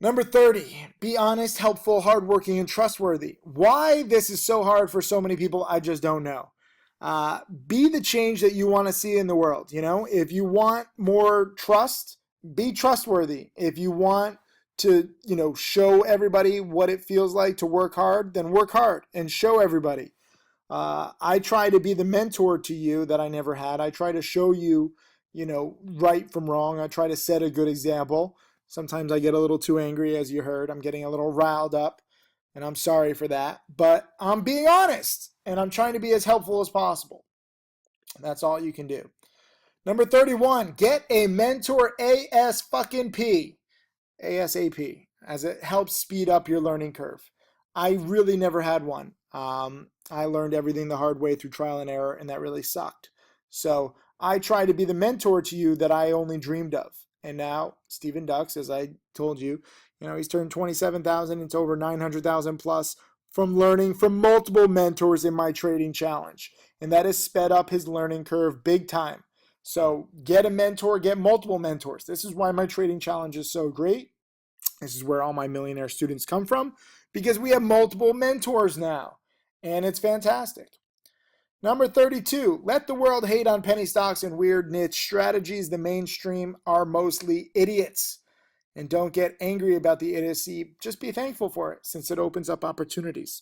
Number 30, be honest, helpful, hardworking, and trustworthy. Why this is so hard for so many people, I just don't know. Be the change that you want to see in the world. If you want more trust, be trustworthy. If you want to, show everybody what it feels like to work hard, then work hard and show everybody. I try to be the mentor to you that I never had. I try to show you, right from wrong. I try to set a good example. Sometimes I get a little too angry, as you heard. I'm getting a little riled up, and I'm sorry for that. But I'm being honest, and I'm trying to be as helpful as possible. That's all you can do. Number 31, get a mentor ASAP, as it helps speed up your learning curve. I really never had one. I learned everything the hard way through trial and error, and that really sucked. So I try to be the mentor to you that I only dreamed of. And now Stephen Ducks, as I told you, he's turned 27,000 into over 900,000 plus from learning from multiple mentors in my trading challenge. And that has sped up his learning curve big time. So get a mentor, get multiple mentors. This is why my trading challenge is so great. This is where all my millionaire students come from, because we have multiple mentors now. And it's fantastic. Number 32, let the world hate on penny stocks and weird niche strategies. The mainstream are mostly idiots. And don't get angry about the idiocy. Just be thankful for it, since it opens up opportunities.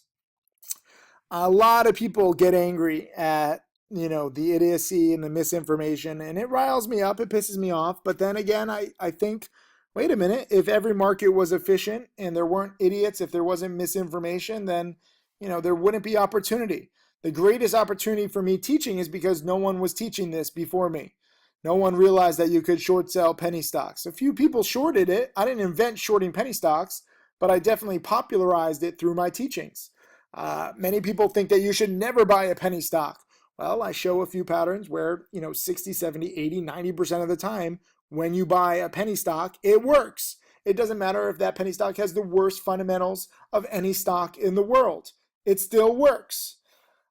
A lot of people get angry at, the idiocy and the misinformation, and it riles me up, it pisses me off. But then again, I think, wait a minute, if every market was efficient and there weren't idiots, if there wasn't misinformation, then, there wouldn't be opportunity. The greatest opportunity for me teaching is because no one was teaching this before me. No one realized that you could short sell penny stocks. A few people shorted it. I didn't invent shorting penny stocks, but I definitely popularized it through my teachings. Many people think that you should never buy a penny stock. Well, I show a few patterns where, 60, 70, 80, 90% of the time, when you buy a penny stock, it works. It doesn't matter if that penny stock has the worst fundamentals of any stock in the world. It still works.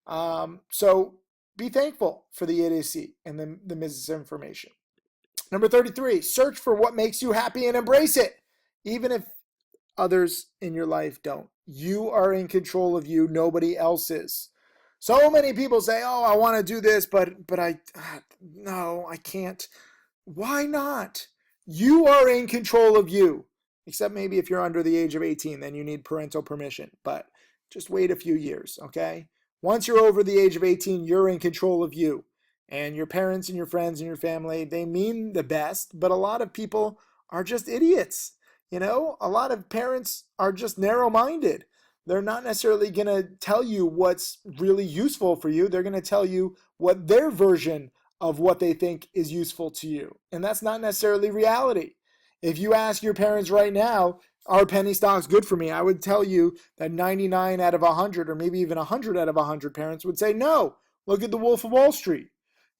So be thankful for the idiocy and the misinformation. Number 33, search for what makes you happy and embrace it, even if others in your life don't. You are in control of you. Nobody else is. So many people say, "Oh, I want to do this, but no, I can't." Why not? You are in control of you. Except maybe if you're under the age of 18, then you need parental permission. But just wait a few years, okay? Once you're over the age of 18, you're in control of you. And your parents and your friends and your family, they mean the best, but a lot of people are just idiots. You know, a lot of parents are just narrow minded. They're not necessarily going to tell you what's really useful for you. They're going to tell you what their version of what they think is useful to you. And that's not necessarily reality. If you ask your parents right now, are penny stocks good for me? I would tell you that 99 out of 100, or maybe even 100 out of 100 parents would say no. Look at the Wolf of Wall Street.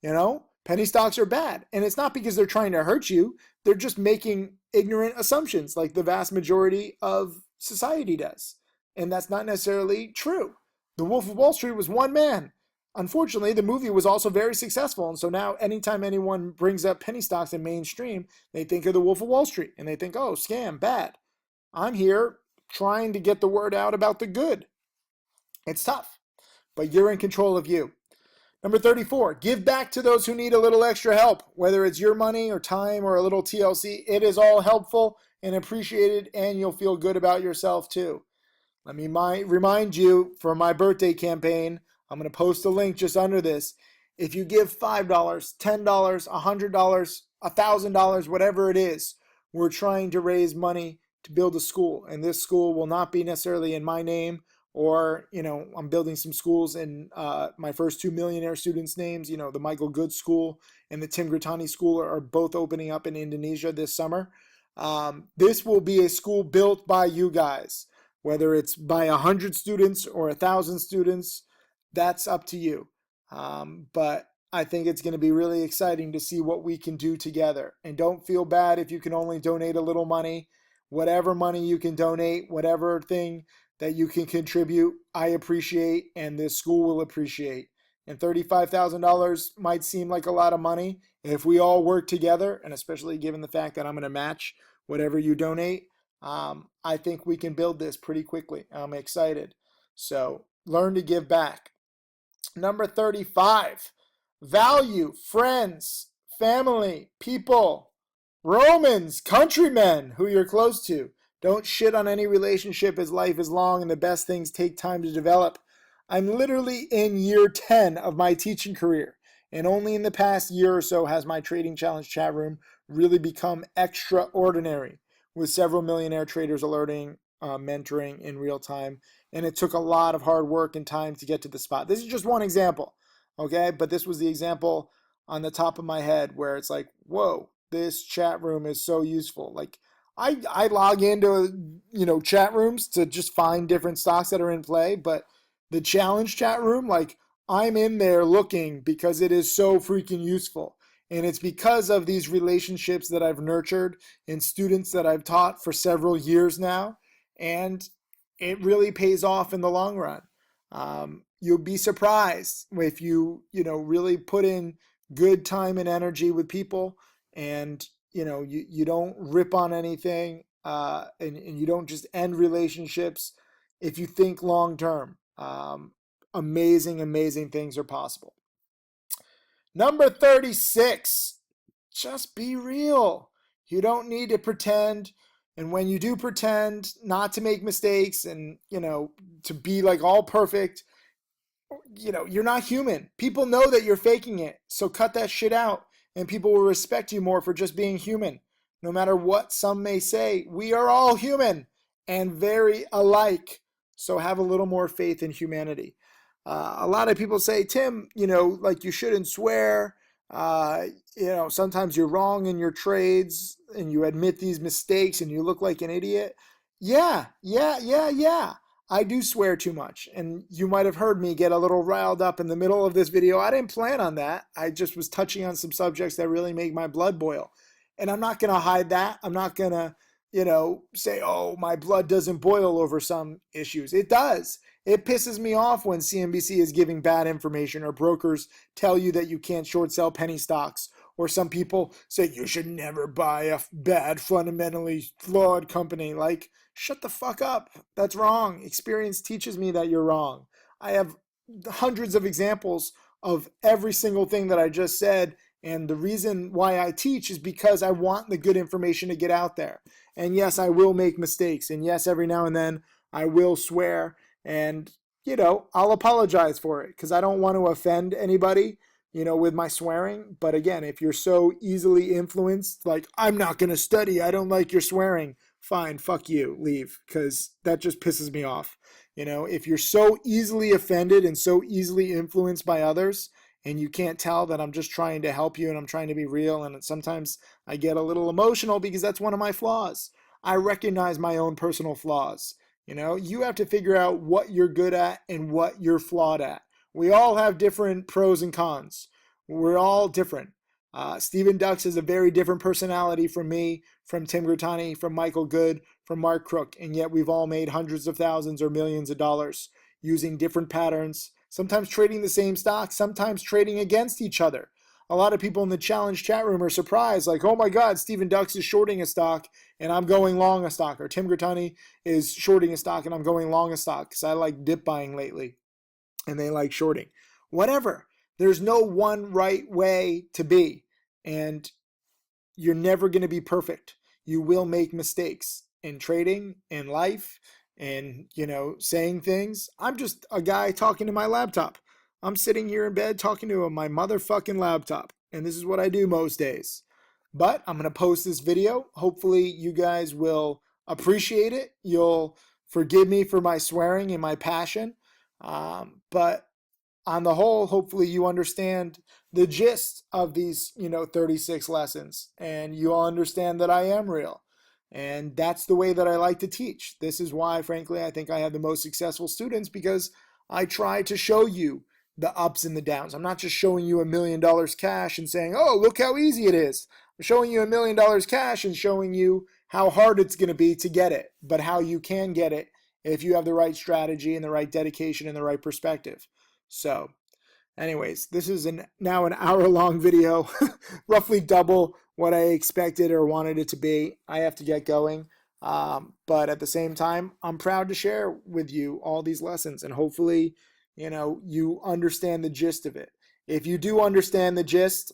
You know, penny stocks are bad. And it's not because they're trying to hurt you, they're just making ignorant assumptions like the vast majority of society does. And that's not necessarily true. The Wolf of Wall Street was one man. Unfortunately, the movie was also very successful. And so now anytime anyone brings up penny stocks in mainstream, they think of the Wolf of Wall Street and they think, oh, scam, bad. I'm here trying to get the word out about the good. It's tough, but you're in control of you. Number 34, give back to those who need a little extra help. Whether it's your money or time or a little TLC, it is all helpful and appreciated, and you'll feel good about yourself too. Let me remind you, for my birthday campaign, I'm going to post a link just under this. If you give $5, $10, $100, $1,000, whatever it is, we're trying to raise money to build a school. And this school will not be necessarily in my name, or, I'm building some schools in my first two millionaire students' names. The Michael Good School and the Tim Grittani School are both opening up in Indonesia this summer. This will be a school built by you guys. Whether it's by 100 students or 1,000 students, that's up to you. But I think it's going to be really exciting to see what we can do together. And don't feel bad if you can only donate a little money. Whatever money you can donate, whatever thing that you can contribute, I appreciate, and this school will appreciate. And $35,000 might seem like a lot of money. If we all work together, and especially given the fact that I'm going to match whatever you donate, I think we can build this pretty quickly. I'm excited. So learn to give back. Number 35, value friends, family, people, Romans, countrymen who you're close to. Don't shit on any relationship, as life is long and the best things take time to develop. I'm literally in year 10 of my teaching career, and only in the past year or so has my Trading Challenge chat room really become extraordinary, with several millionaire traders alerting, mentoring in real time. And it took a lot of hard work and time to get to the spot. This is just one example, okay? But this was the example on the top of my head where it's like, whoa, this chat room is so useful. Like, I log into, chat rooms to just find different stocks that are in play, but the challenge chat room, like, I'm in there looking because it is so freaking useful. And it's because of these relationships that I've nurtured and students that I've taught for several years now. And it really pays off in the long run. You'll be surprised if really put in good time and energy with people, and you don't rip on anything, and you don't just end relationships. If you think long term, amazing things are possible. Number 36, just be real. You don't need to pretend. And when you do pretend not to make mistakes and, to be like all perfect, you're not human. People know that you're faking it. So cut that shit out, and people will respect you more for just being human. No matter what some may say, we are all human and very alike. So have a little more faith in humanity. A lot of people say, Tim, like you shouldn't swear. Sometimes you're wrong in your trades and you admit these mistakes and you look like an idiot. Yeah. I do swear too much. And you might have heard me get a little riled up in the middle of this video. I didn't plan on that. I just was touching on some subjects that really make my blood boil. And I'm not going to hide that. I'm not going to, say, oh, my blood doesn't boil over some issues. It does. It pisses me off when CNBC is giving bad information, or brokers tell you that you can't short sell penny stocks, or some people say you should never buy a bad, fundamentally flawed company. Like, shut the fuck up. That's wrong. Experience teaches me that you're wrong. I have hundreds of examples of every single thing that I just said. And the reason why I teach is because I want the good information to get out there. And yes, I will make mistakes. And yes, every now and then I will swear. And, I'll apologize for it because I don't want to offend anybody, with my swearing. But again, if you're so easily influenced, like, I'm not going to study, I don't like your swearing, fine, fuck you, leave, because that just pisses me off. If you're so easily offended and so easily influenced by others, and you can't tell that I'm just trying to help you and I'm trying to be real, and sometimes I get a little emotional because that's one of my flaws. I recognize my own personal flaws. You have to figure out what you're good at and what you're flawed at. We all have different pros and cons. We're all different. Stephen Dux is a very different personality from me, from Tim Grittani, from Michael Good, from Mark Crook, and yet we've all made hundreds of thousands or millions of dollars using different patterns, sometimes trading the same stock, sometimes trading against each other. A lot of people in the challenge chat room are surprised, like, oh my God, Stephen Dux is shorting a stock and I'm going long a stock, or Tim Grittani is shorting a stock and I'm going long a stock because I like dip buying lately and they like shorting. Whatever. There's no one right way to be. And you're never going to be perfect. You will make mistakes in trading, in life, and, saying things. I'm just a guy talking to my laptop. I'm sitting here in bed talking to my motherfucking laptop. And this is what I do most days. But I'm going to post this video. Hopefully you guys will appreciate it. You'll forgive me for my swearing and my passion. But on the whole, hopefully you understand the gist of these, 36 lessons, and you all understand that I am real. And that's the way that I like to teach. This is why, frankly, I think I have the most successful students, because I try to show you the ups and the downs. I'm not just showing you $1 million cash and saying, oh, look how easy it is. I'm showing you $1 million cash and showing you how hard it's going to be to get it, but how you can get it if you have the right strategy and the right dedication and the right perspective. So anyways, this is now an hour-long video, roughly double what I expected or wanted it to be. I have to get going. But at the same time, I'm proud to share with you all these lessons, and hopefully, you understand the gist of it. If you do understand the gist,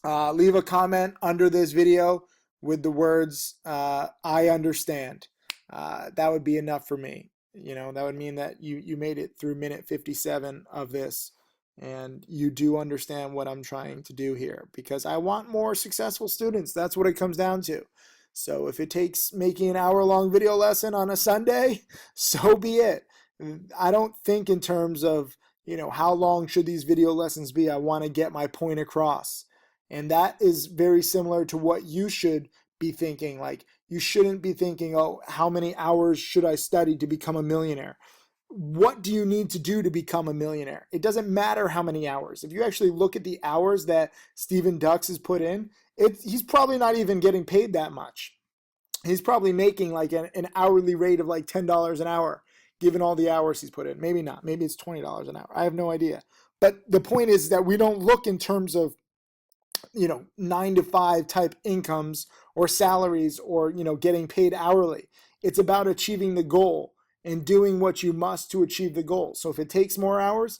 leave a comment under this video with the words, I understand. That would be enough for me. That would mean that you made it through minute 57 of this, and you do understand what I'm trying to do here, because I want more successful students. That's what it comes down to. So if it takes making an hour-long video lesson on a Sunday, so be it. I don't think in terms of, how long should these video lessons be. I want to get my point across. And that is very similar to what you should be thinking. Like, you shouldn't be thinking, oh, how many hours should I study to become a millionaire? What do you need to do to become a millionaire? It doesn't matter how many hours. If you actually look at the hours that Stephen Dux has put in, he's probably not even getting paid that much. He's probably making like an hourly rate of like $10 an hour, given all the hours he's put in. Maybe not. Maybe it's $20 an hour. I have no idea. But the point is that we don't look in terms of 9 to 5 type incomes or salaries, or, getting paid hourly. It's about achieving the goal and doing what you must to achieve the goal. So if it takes more hours,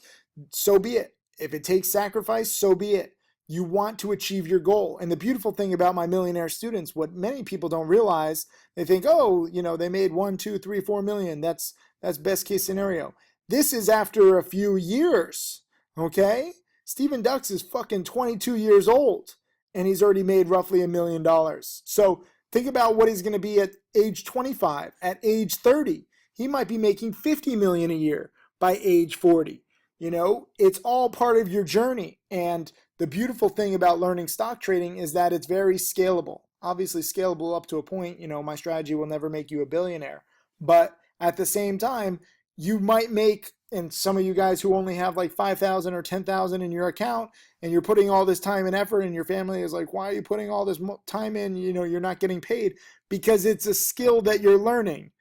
so be it. If it takes sacrifice, so be it. You want to achieve your goal. And the beautiful thing about my millionaire students, what many people don't realize, they think, oh, they made 1, 2, 3, 4 million. That's best case scenario. This is after a few years, okay? Stephen Dux is fucking 22 years old, and he's already made roughly $1 million. So think about what he's going to be at age 25, at age 30. He might be making 50 million a year by age 40. It's all part of your journey. And the beautiful thing about learning stock trading is that it's very scalable. Obviously scalable up to a point. My strategy will never make you a billionaire. But at the same time, you might make, and some of you guys who only have like 5,000 or 10,000 in your account, and you're putting all this time and effort, and your family is like, why are you putting all this time in? You're not getting paid. Because it's a skill that you're learning.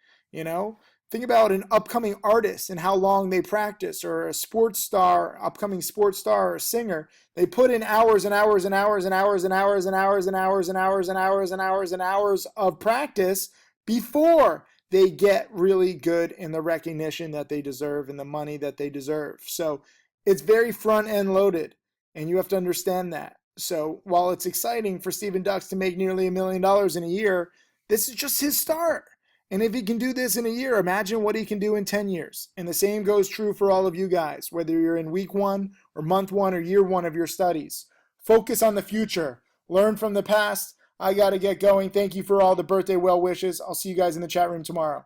Think about an upcoming artist and how long they practice, or a sports star, upcoming sports star or singer. They put in hours and hours and hours and hours and hours and hours and hours and hours and hours and hours and hours of practice before they get really good in the recognition that they deserve and the money that they deserve. So it's very front end loaded, and you have to understand that. So while it's exciting for Stephen Ducks to make nearly $1 million in a year, this is just his start. And if he can do this in a year, imagine what he can do in 10 years. And the same goes true for all of you guys, whether you're in week 1 or month 1 or year 1 of your studies. Focus on the future. Learn from the past. I got to get going. Thank you for all the birthday well wishes. I'll see you guys in the chat room tomorrow.